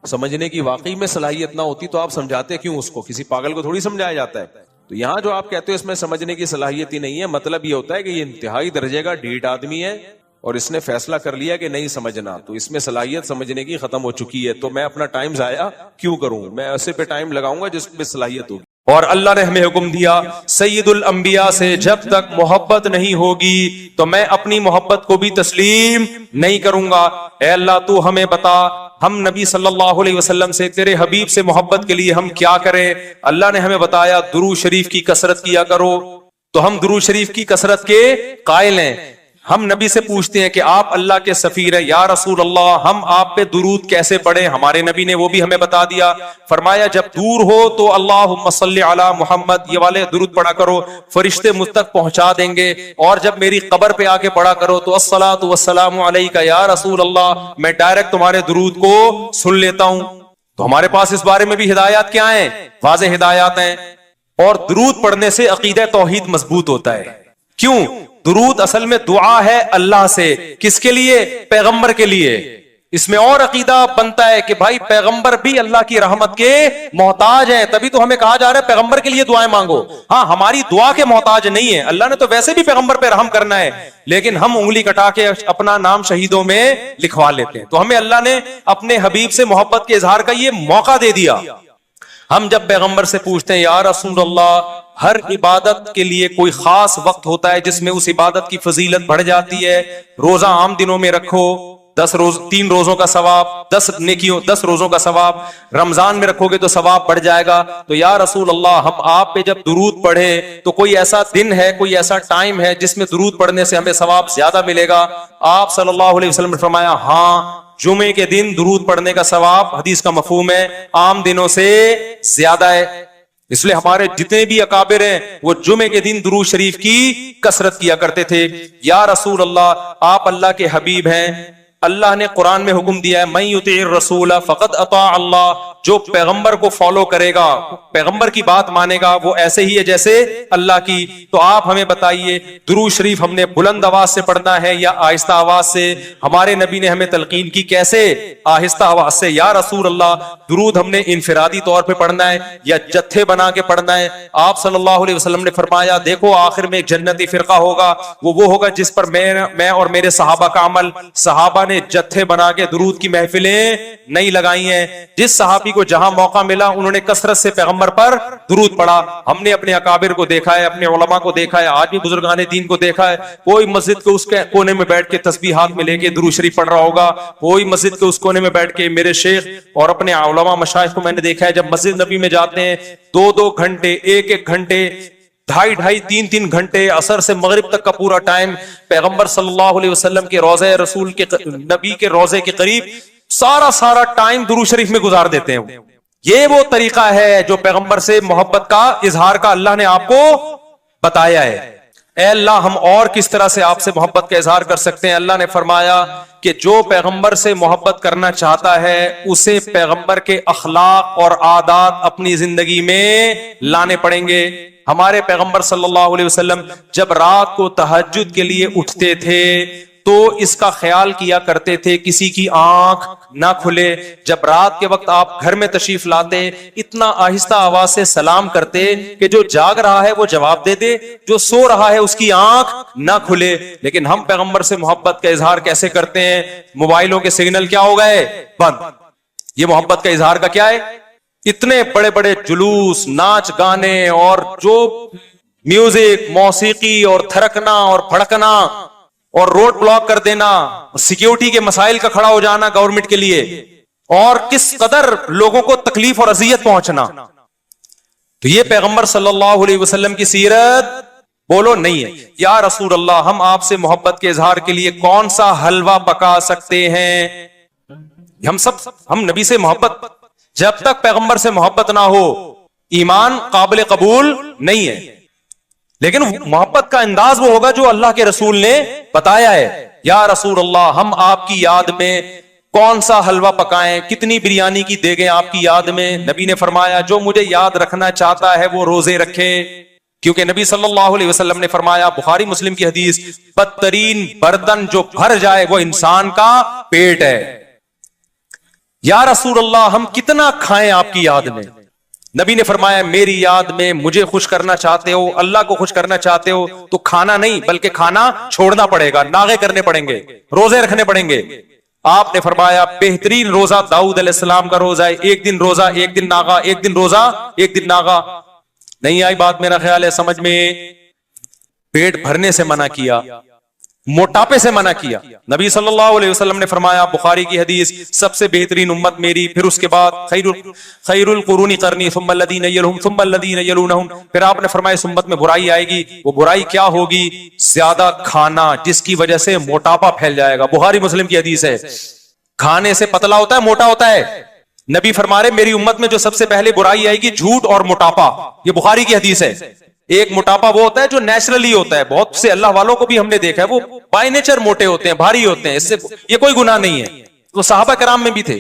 S1: سمجھنے کی واقعی میں صلاحیت نہ ہوتی تو آپ سمجھاتے کیوں اس کو؟ کسی پاگل کو تھوڑی سمجھایا جاتا ہے. تو یہاں جو آپ کہتے ہو اس میں سمجھنے کی صلاحیت ہی نہیں ہے، مطلب یہ ہوتا ہے کہ یہ انتہائی درجے کا ڈھیٹ آدمی ہے اور اس نے فیصلہ کر لیا کہ نہیں سمجھنا، تو اس میں صلاحیت سمجھنے کی ختم ہو چکی ہے. تو میں اپنا ٹائم ضائع کیوں کروں؟ میں ایسے پہ ٹائم لگاؤں گا جس میں صلاحیت ہوگی. اور اللہ نے ہمیں حکم دیا سید الانبیاء سے جب تک محبت نہیں ہوگی تو میں اپنی محبت کو بھی تسلیم نہیں کروں گا. اے اللہ تو ہمیں بتا ہم نبی صلی اللہ علیہ وسلم سے، تیرے حبیب سے محبت کے لیے ہم کیا کریں؟ اللہ نے ہمیں بتایا درود شریف کی کثرت کیا کرو. تو ہم درود شریف کی کثرت کے قائل ہیں. ہم نبی سے پوچھتے ہیں کہ آپ اللہ کے سفیر ہیں، یا رسول اللہ ہم آپ پہ درود کیسے پڑھیں؟ ہمارے نبی نے وہ بھی ہمیں بتا دیا. فرمایا جب دور ہو تو اللہم صلی علی محمد یہ والے درود پڑھا کرو، فرشتے مجھ تک پہنچا دیں گے. اور جب میری قبر پہ آ کے پڑھا کرو تو الصلاۃ والسلام علیک یا رسول اللہ، میں ڈائریکٹ تمہارے درود کو سن لیتا ہوں. تو ہمارے پاس اس بارے میں بھی ہدایات کیا ہیں؟ واضح ہدایات ہیں. اور درود پڑھنے سے عقیدہ توحید مضبوط ہوتا ہے. کیوں؟ درود اصل میں دعا ہے اللہ سے. کس کے لیے؟ پیغمبر کے لیے. اس میں اور عقیدہ بنتا ہے کہ بھائی پیغمبر بھی اللہ کی رحمت کے محتاج ہیں، تبھی تو ہمیں کہا جا رہا ہے پیغمبر کے لیے دعائیں مانگو. ہاں ہماری دعا کے محتاج نہیں ہے، اللہ نے تو ویسے بھی پیغمبر پہ رحم کرنا ہے، لیکن ہم انگلی کٹا کے اپنا نام شہیدوں میں لکھوا لیتے ہیں. تو ہمیں اللہ نے اپنے حبیب سے محبت کے اظہار کا یہ موقع دے دیا. ہم جب پیغمبر سے پوچھتے ہیں یا رسول اللہ ہر عبادت کے لیے کوئی خاص وقت ہوتا ہے جس میں اس عبادت کی فضیلت بڑھ جاتی ہے. روزہ عام دنوں میں رکھو 3 روزوں کا ثواب 10 روزوں کا ثواب، رمضان میں رکھو گے تو ثواب بڑھ جائے گا. تو یا رسول اللہ ہم آپ پہ جب درود پڑھے تو کوئی ایسا دن ہے، کوئی ایسا ٹائم ہے جس میں درود پڑھنے سے ہمیں ثواب زیادہ ملے گا؟ آپ صلی اللہ علیہ وسلم نے فرمایا ہاں، جمعے کے دن درود پڑھنے کا ثواب، حدیث کا مفہوم ہے، عام دنوں سے زیادہ ہے. اس لیے ہمارے جتنے بھی اکابر ہیں وہ جمعے کے دن درود شریف کی کثرت کیا کرتے تھے. یا رسول اللہ آپ اللہ کے حبیب ہیں، اللہ نے قرآن میں حکم دیا ہے من یطع الرسول فقد اطاع اللہ، جو پیغمبر کو فالو کرے گا، پیغمبر کی بات مانے گا، وہ ایسے ہی ہے جیسے اللہ کی. تو آپ ہمیں بتائیے درود شریف ہم نے بلند آواز سے پڑھنا ہے یا آہستہ آواز سے؟ ہمارے نبی نے ہمیں تلقین کی کیسے؟ آہستہ آواز سے. یا رسول اللہ درود ہم نے انفرادی طور پہ پڑھنا ہے یا جتھے بنا کے پڑھنا ہے؟ آپ صلی اللہ علیہ وسلم نے فرمایا دیکھو آخر میں ایک جنتی فرقہ ہوگا، وہ ہوگا جس پر میں اور میرے صحابہ کا عمل. صحابہ نے جتھے بنا کے درود کی محفلیں نہیں لگائی ہیں. جس صحابی کو جہاں موقع ملا انہوں نے کثرت سے پیغمبر پر درود پڑھا. ہم نے اپنے اکابر کو دیکھا ہے، اپنے علماء کو دیکھا ہے، آج بھی بزرگان دین کو دیکھا ہے، کوئی مسجد کے اس کے کونے میں بیٹھ کے تسبیحات میں لے کے درود شریف پڑھ رہا ہوگا، کوئی مسجد کے اس کونے میں بیٹھ کے. میرے شیخ اور اپنے علماء مشائخ کو میں نے دیکھا ہے جب مسجد نبی میں جاتے ہیں 2 گھنٹے 1 گھنٹے 2.5 3 گھنٹے عصر سے مغرب تک کا پورا ٹائم پیغمبر صلی اللہ علیہ وسلم کے روضہ رسول کے نبی کے روضے کے قریب سارا ٹائم درود شریف میں گزار دیتے ہیں. یہ وہ طریقہ ہے جو پیغمبر سے محبت کا اظہار کا اللہ نے آپ کو بتایا ہے. اے اللہ ہم اور کس طرح سے آپ سے محبت کا اظہار کر سکتے ہیں؟ اللہ نے فرمایا کہ جو پیغمبر سے محبت کرنا چاہتا ہے اسے پیغمبر کے اخلاق اور عادات اپنی زندگی میں لانے پڑیں گے. ہمارے پیغمبر صلی اللہ علیہ وسلم جب رات کو تہجد کے لیے اٹھتے تھے تو اس کا خیال کیا کرتے تھے کسی کی آنکھ نہ کھلے. جب رات کے وقت آپ گھر میں تشریف لاتے اتنا آہستہ آواز سے سلام کرتے کہ جو جاگ رہا ہے وہ جواب دے دے، جو سو رہا ہے اس کی آنکھ نہ کھلے. لیکن ہم پیغمبر سے محبت کا اظہار کیسے کرتے ہیں؟ موبائلوں کے سگنل کیا ہو گئے؟ بند. یہ محبت کا اظہار کا کیا ہے؟ اتنے بڑے بڑے جلوس، ناچ گانے اور جو میوزک، موسیقی اور تھرکنا اور پھڑکنا اور روڈ بلاک کر دینا، سیکیورٹی کے مسائل کا کھڑا ہو جانا گورنمنٹ کے لیے، اور کس قدر لوگوں کو تکلیف اور اذیت پہنچنا. تو یہ پیغمبر صلی اللہ علیہ وسلم کی سیرت بولو نہیں ہے. یا رسول اللہ ہم آپ سے محبت کے اظہار کے لیے کون سا حلوہ پکا سکتے ہیں؟ ہم نبی سے محبت، جب تک پیغمبر سے محبت نہ ہو ایمان قابل قبول نہیں ہے. لیکن محبت کا انداز وہ ہوگا جو اللہ کے رسول نے بتایا ہے. یا رسول اللہ ہم آپ کی یاد میں کون سا حلوہ پکائیں، کتنی بریانی کی دیگیں آپ کی یاد میں؟ نبی نے فرمایا جو مجھے یاد رکھنا چاہتا ہے وہ روزے رکھے. کیونکہ نبی صلی اللہ علیہ وسلم نے فرمایا، بخاری مسلم کی حدیث، بدترین برتن جو بھر جائے وہ انسان کا پیٹ ہے. یا رسول اللہ ہم کتنا کھائیں آپ کی یاد میں؟ نبی نے فرمایا میری یاد میں مجھے خوش کرنا چاہتے ہو، اللہ کو خوش کرنا چاہتے ہو تو کھانا نہیں بلکہ کھانا چھوڑنا پڑے گا، ناغے کرنے پڑیں گے، روزے رکھنے پڑیں گے. آپ نے فرمایا بہترین روزہ داؤد علیہ السلام کا روزہ ہے، 1 دن روزہ 1 دن ناغا، 1 دن روزہ 1 دن ناغا. نہیں آئی بات میرا خیال ہے سمجھ میں؟ پیٹ بھرنے سے منع کیا، موٹاپے سے منع کیا. نبی صلی اللہ علیہ وسلم نے فرمایا بخاری کی حدیث، سب سے بہترین امت میری، پھر اس کے بعد خیر القرون قرنی ثم الذین یلونہم ثم الذین یلونہم. پھر آپ نے فرمایا اس امت میں برائی آئے گی. وہ برائی کیا ہوگی؟ زیادہ کھانا، جس کی وجہ سے موٹاپا پھیل جائے گا. بخاری مسلم کی حدیث ہے. کھانے سے پتلا ہوتا ہے، موٹا ہوتا ہے. نبی فرما رہے میری امت میں جو سب سے پہلے برائی آئے گی جھوٹ اور موٹاپا. یہ بخاری کی حدیث ہے. ایک موٹاپا وہ ہوتا ہے جو نیچرلی ہوتا ہے، بہت سے اللہ والوں کو بھی ہم نے دیکھا ہے وہ بائی نیچر موٹے ہوتے ہیں، بھاری ہوتے ہیں، اس سے یہ کوئی گناہ نہیں ہے. تو صحابہ کرام میں بھی تھے.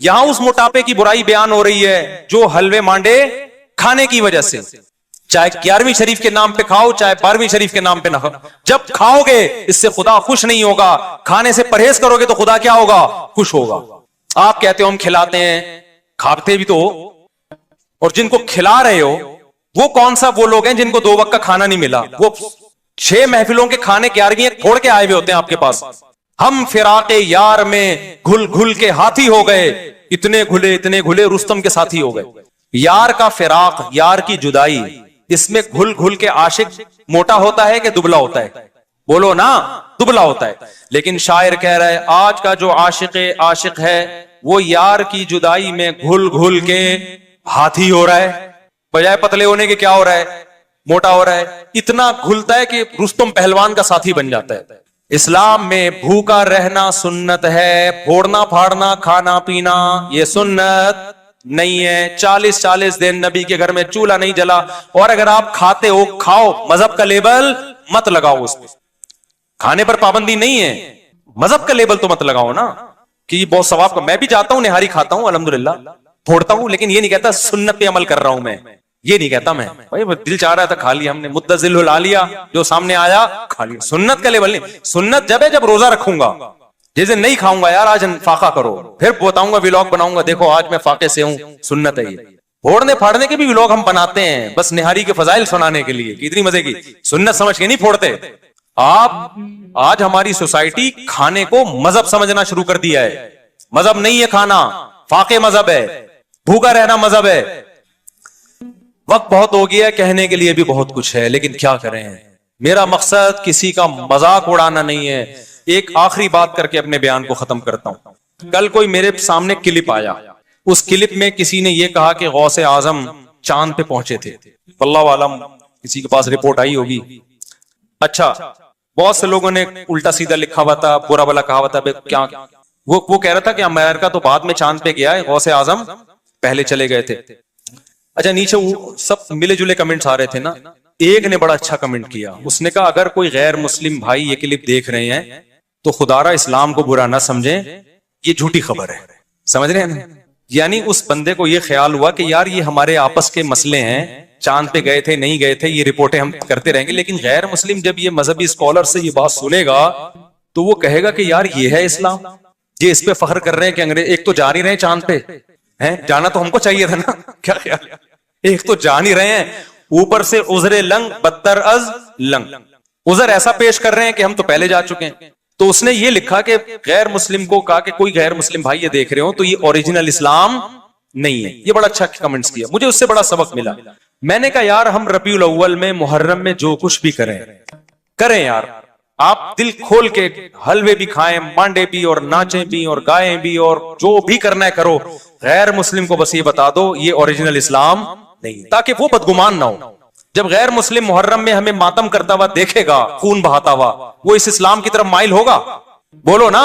S1: یہاں اس موٹاپے کی برائی بیان ہو رہی ہے جو حلوے مانڈے کھانے کی وجہ سے، چاہے 11ویں شریف کے نام پہ کھاؤ چاہے 12ویں شریف کے نام پہ نہ کھاؤ، جب کھاؤ گے اس سے خدا خوش نہیں ہوگا. کھانے سے پرہیز کرو گے تو خدا کیا ہوگا؟ خوش ہوگا. آپ کہتے ہو ہم کھلاتے ہیں، کھاتے بھی تو، اور جن کو کھلا رہے ہو وہ کون سا وہ لوگ ہیں جن کو 2 وقت کا کھانا نہیں ملا؟ وہ 6 محفلوں کے کھانے 11ویں چھوڑ کے آئے ہوئے ہوتے ہیں آپ کے پاس. ہم فراق یار میں گھل گھل کے ہاتھی ہو گئے، اتنے گھلے رستم کے ساتھی ہو گئے. یار کا فراق، یار کی جدائی اس میں گھل گھل کے عاشق موٹا ہوتا ہے کہ دبلا ہوتا ہے؟ بولو نا، دبلا ہوتا ہے. لیکن شاعر کہہ رہا ہے آج کا جو عاشق ہے وہ یار کی جدائی میں گھل گھل کے ہاتھی ہو رہا ہے، بجائے پتلے ہونے کے کیا ہو رہا ہے؟ موٹا ہو رہا ہے. اتنا گھلتا ہے کہ رستم پہلوان کا ساتھی بن جاتا ہے. اسلام میں بھوکا رہنا سنت ہے، پھوڑنا پھاڑنا کھانا پینا یہ سنت نہیں ہے. 40 دن نبی کے گھر میں چولہا نہیں جلا، اور اگر آپ کھاتے ہو کھاؤ، مذہب کا لیبل مت لگاؤ اس پہ. کھانے پر پابندی نہیں ہے، مذہب کا لیبل تو مت لگاؤ نا کہ یہ بہت ثواب کا. میں بھی جاتا ہوں نہاری کھاتا ہوں الحمدللہ، پھوڑتا ہوں، لیکن یہ نہیں کہتا سنت پہ عمل کر رہا ہوں میں، یہ نہیں کہتا میں. بھائی دل چاہ رہا تھا کھا لیا ہم نے، متزل لا لیا، جو سامنے آیا کھا لیا. سنت کا لیبل نہیں. سنت جب ہے جب روزہ رکھوں گا، جیسے نہیں کھاؤں گا یار آج فاقہ کرو، پھر بتاؤں گا ویلاگ بناؤں گا دیکھو آج میں فاقے سے ہوں. سنت ہے یہ. پھوڑنے پھاڑنے کے بھی ویلاگ ہم بناتے ہیں بس نہاری کے فضائل سنانے کے لیے، کتنی مزے کی. سنت سمجھ کے نہیں پھوڑتے آپ. آج ہماری سوسائٹی کھانے کو مذہب سمجھنا شروع کر دیا ہے. مذہب نہیں ہے کھانا، فاقے مذہب ہے، بھوکا رہنا مذہب ہے. وقت بہت ہو گیا ہے، کہنے کے لیے بھی بہت کچھ ہے، لیکن کیا کریں. میرا مقصد کسی کا مذاق اڑانا نہیں ہے. ایک آخری بات کر کے اپنے بیان کو ختم کرتا ہوں. کل کوئی میرے سامنے کلپ آیا، اس کلپ میں کسی نے یہ کہا کہ غوث اعظم چاند پہ پہنچے تھے. واللہ عالم کسی کے پاس رپورٹ آئی ہوگی. اچھا، بہت سے لوگوں نے الٹا سیدھا لکھا ہوا تھا، برا بلا کہا ہوا تھا. کیا وہ کہہ رہا تھا کہ امریکہ تو بعد میں چاند پہ گیا ہے، غوث اعظم پہلے چلے گئے تھے. اچھا، نیچے سب ملے جلے کمنٹس آ رہے تھے نا. ایک نے بڑا اچھا کمنٹ کیا، اس نے کہا اگر کوئی غیر مسلم بھائی یہ کلپ دیکھ رہے ہیں تو خدارا اسلام کو برا نہ سمجھیں، یہ جھوٹی خبر ہے. سمجھ رہے ہیں نا؟ یعنی اس بندے کو یہ خیال ہوا کہ یار یہ ہمارے آپس کے مسئلے ہیں، چاند پہ گئے تھے نہیں گئے تھے یہ رپورٹیں ہم کرتے رہیں گے. لیکن غیر مسلم جب یہ مذہبی اسکالر سے یہ بات سنے گا تو وہ کہے گا کہ یار یہ ہے اسلام. یہ اس پہ فخر کر رہے ہیں کہ انگریز ایک تو جا نہیں رہے چاند پہ، ہیں جانا تو ہم کو چاہیے تھا نا. کیا خیال، ایک تو جا نہیں رہے ہیں، اوپر سے عذر لنگ بدتر از لنگ، عذر ایسا پیش کر رہے ہیں کہ ہم تو پہلے جا چکے ہیں. تو اس نے یہ لکھا کہ غیر مسلم کو کہا کہ کوئی غیر مسلم بھائی یہ دیکھ رہے ہو تو یہ اوریجنل اسلام نہیں ہے. یہ بڑا اچھا کمنٹس کیا، مجھے اس سے بڑا سبق ملا. میں نے کہا یار ہم ربیع الاول میں محرم میں جو کچھ بھی کریں یار، آپ دل کھول کے حلوے بھی کھائیں، مانڈے بھی، اور ناچیں بھی، اور گائیں بھی، اور جو بھی کرنا ہے کرو. غیر مسلم کو بس یہ بتا دو یہ اوریجنل اسلام نہیں، تاکہ وہ بدگمان نہ ہو. جب غیر مسلم محرم میں ہمیں ماتم کرتا ہوا دیکھے گا، خون بہاتا ہوا، وہ اس اسلام کی طرف مائل ہوگا؟ بولو نا.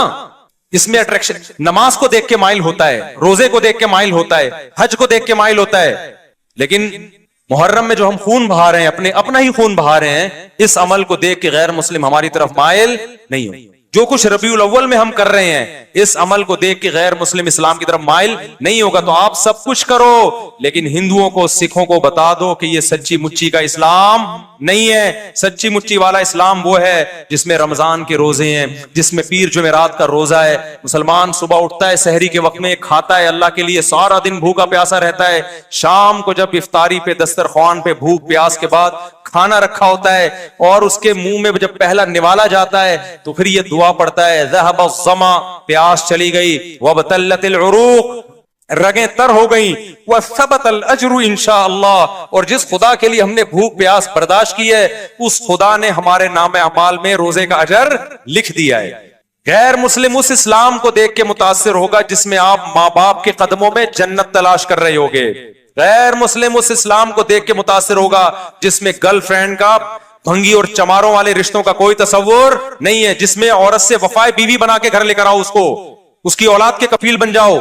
S1: اس میں اٹریکشن نماز کو دیکھ کے مائل ہوتا ہے، روزے کو دیکھ کے مائل ہوتا ہے، حج کو دیکھ کے مائل ہوتا ہے. لیکن محرم میں جو ہم خون بہا رہے ہیں، اپنا ہی خون بہا رہے ہیں، اس عمل کو دیکھ کے غیر مسلم ہماری طرف مائل نہیں ہو. جو کچھ ربیع الاول میں ہم کر رہے ہیں اس عمل کو دیکھ کے غیر مسلم اسلام کی طرف مائل نہیں ہوگا. تو آپ سب کچھ کرو لیکن ہندوؤں کو سکھوں کو بتا دو کہ یہ سچی مچی کا اسلام نہیں ہے. سچی مچی والا اسلام وہ ہے جس میں رمضان کے روزے ہیں، جس میں پیر جمعرات کا روزہ ہے. مسلمان صبح اٹھتا ہے، سحری کے وقت میں کھاتا ہے اللہ کے لیے، سارا دن بھوکا پیاسا رہتا ہے. شام کو جب افطاری پہ دسترخوان پہ بھوک پیاس کے بعد کھانا رکھا ہوتا ہے اور اس کے منہ میں جب پہلا نوالا جاتا ہے تو پھر یہ دعا پڑھتا ہے ذهب الظما، پیاس چلی گئی، وابتلت العروق، رگیں تر ہو گئیں، وثبت الاجر انشاءاللہ، اور جس خدا کے لیے ہم نے بھوک پیاس برداشت کی ہے اس خدا نے ہمارے نام اعمال میں روزے کا اجر لکھ دیا ہے. غیر مسلم اس اسلام کو دیکھ کے متاثر ہوگا جس میں آپ ماں باپ کے قدموں میں جنت تلاش کر رہے ہوگے. غیر مسلم اس اسلام کو دیکھ کے متاثر ہوگا جس میں گرل فرینڈ کا بھنگی اور چماروں والے رشتوں کا کوئی تصور نہیں ہے، جس میں عورت سے وفائے بیوی بنا کے گھر لے کر آؤ، اس کو اس کی اولاد کے کفیل بن جاؤ.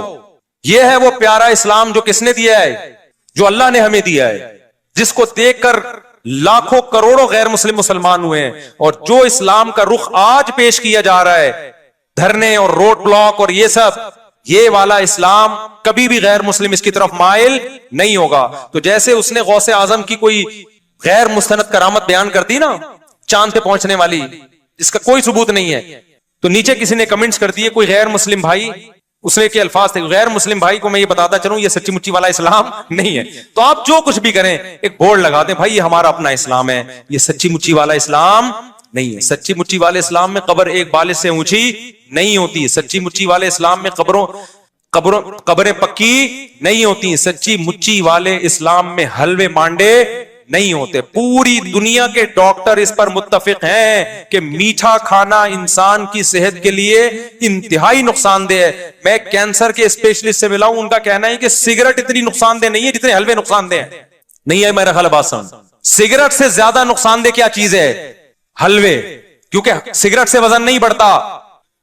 S1: یہ ہے وہ پیارا اسلام جو کس نے دیا ہے؟ جو اللہ نے ہمیں دیا ہے، جس کو دیکھ کر لاکھوں کروڑوں غیر مسلم مسلمان ہوئے ہیں. اور جو اسلام کا رخ آج پیش کیا جا رہا ہے، دھرنے اور روڈ بلاک اور یہ سب، یہ والا اسلام کبھی بھی غیر مسلم اس کی طرف مائل نہیں ہوگا. تو جیسے اس نے غوث اعظم کی کوئی غیر مستند کرامت بیان کر دی نا چاند پہ پہنچنے والی، اس کا کوئی ثبوت نہیں ہے، تو نیچے کسی نے کمنٹس کر دیے کوئی غیر مسلم بھائی، اس میں کے الفاظ تھے غیر مسلم بھائی کو میں یہ بتاتا چلوں یہ سچی مچی والا اسلام نہیں ہے. تو آپ جو کچھ بھی کریں ایک بورڈ لگا دیں بھائی یہ ہمارا اپنا اسلام ہے، یہ سچی مچی والا اسلام نہیں ہے. سچی مچی والے اسلام میں قبر ایک بالش سے اونچی نہیں ہوتی. سچی مچی والے اسلام میں قبریں پکی نہیں ہوتی. سچی مچی والے اسلام میں حلوے مانڈے نہیں ہوتے. پوری دنیا کے ڈاکٹر اس پر متفق ہیں کہ میٹھا کھانا انسان کی صحت کے لیے انتہائی نقصان دہ ہے. میں کینسر کے اسپیشلسٹ سے ملا ہوں, ان کا کہنا ہے کہ سگریٹ اتنی نقصان دہ نہیں ہے جتنے حلوے نقصان دہ ہیں. نہیں ہے میرا خیال بات سن, سگریٹ سے زیادہ نقصان دہ کیا چیز ہے؟ حلوے. کیونکہ سگریٹ سے وزن نہیں بڑھتا,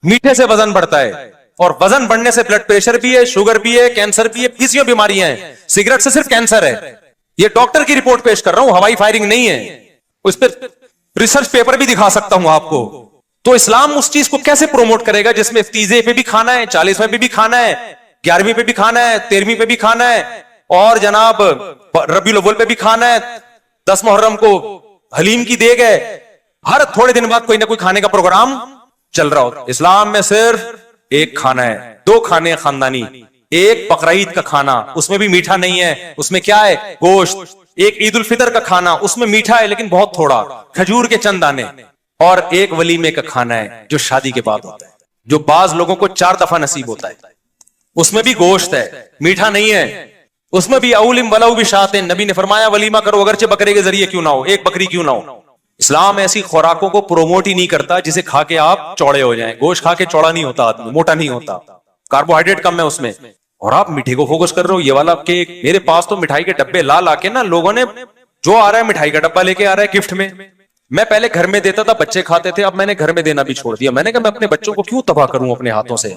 S1: میٹھے سے وزن بڑھتا ہے, اور وزن بڑھنے سے بلڈ پریشر بھی ہے, شوگر بھی ہے, کینسر بھی ہے, کسی بیماریاں ہیں. سگریٹ سے صرف کینسر ہے. یہ ڈاکٹر کی رپورٹ پیش کر رہا ہوں, ہوائی فائرنگ نہیں ہے. اس پہ ریسرچ پیپر بھی دکھا سکتا ہوں آپ کو. تو اسلام اس چیز کو کیسے پروموٹ کرے گا جس میں تیزے پہ بھی کھانا ہے, 40ویں پہ بھی کھانا ہے, 11ویں پہ بھی کھانا ہے, 13ویں پہ بھی کھانا ہے, اور جناب ربیع الاول پہ بھی کھانا ہے, 10 محرم کو حلیم کی دیگ ہے, ہر تھوڑے دن بعد کوئی نہ کوئی کھانے کا پروگرام چل رہا ہوتا. اسلام میں صرف ایک کھانا ہے, 2 کھانے خاندانی. ایک بقرعید کا کھانا, اس میں بھی میٹھا نہیں ہے, اس میں کیا ہے؟ گوشت. ایک عید الفطر کا کھانا, اس میں میٹھا ہے لیکن بہت تھوڑا, کھجور کے چند دانے. اور ایک ولیمے کا کھانا ہے جو شادی کے بعد ہوتا ہے, جو بعض لوگوں کو 4 دفعہ نصیب ہوتا ہے. اس میں بھی گوشت ہے, میٹھا نہیں ہے. اس میں بھی اولم ولو بشاتن, نبی نے فرمایا ولیمہ کرو اگرچہ بکرے کے ذریعے کیوں نہ ہو, ایک بکری کیوں نہ ہو. اسلام ایسی خوراکوں کو پروموٹ ہی نہیں کرتا جسے کھا کے آپ چوڑے ہو جائیں. گوشت کھا کے چوڑا نہیں ہوتا آدمی, موٹا نہیں ہوتا, کاربوہائیڈریٹ کم ہے اس میں. اور آپ میٹھے کو فوکس کر رہے ہو, یہ والا کیک. میرے پاس تو مٹھائی کے ڈبے لا کے نا لوگوں نے, جو آ رہا ہے مٹھائی کا ڈبہ لے کے آ رہا ہے گفٹ میں. میں پہلے گھر میں دیتا تھا, بچے کھاتے تھے, اب میں نے گھر میں دینا بھی چھوڑ دیا. میں نے کہا میں اپنے بچوں کو کیوں تباہ کروں اپنے ہاتھوں سے.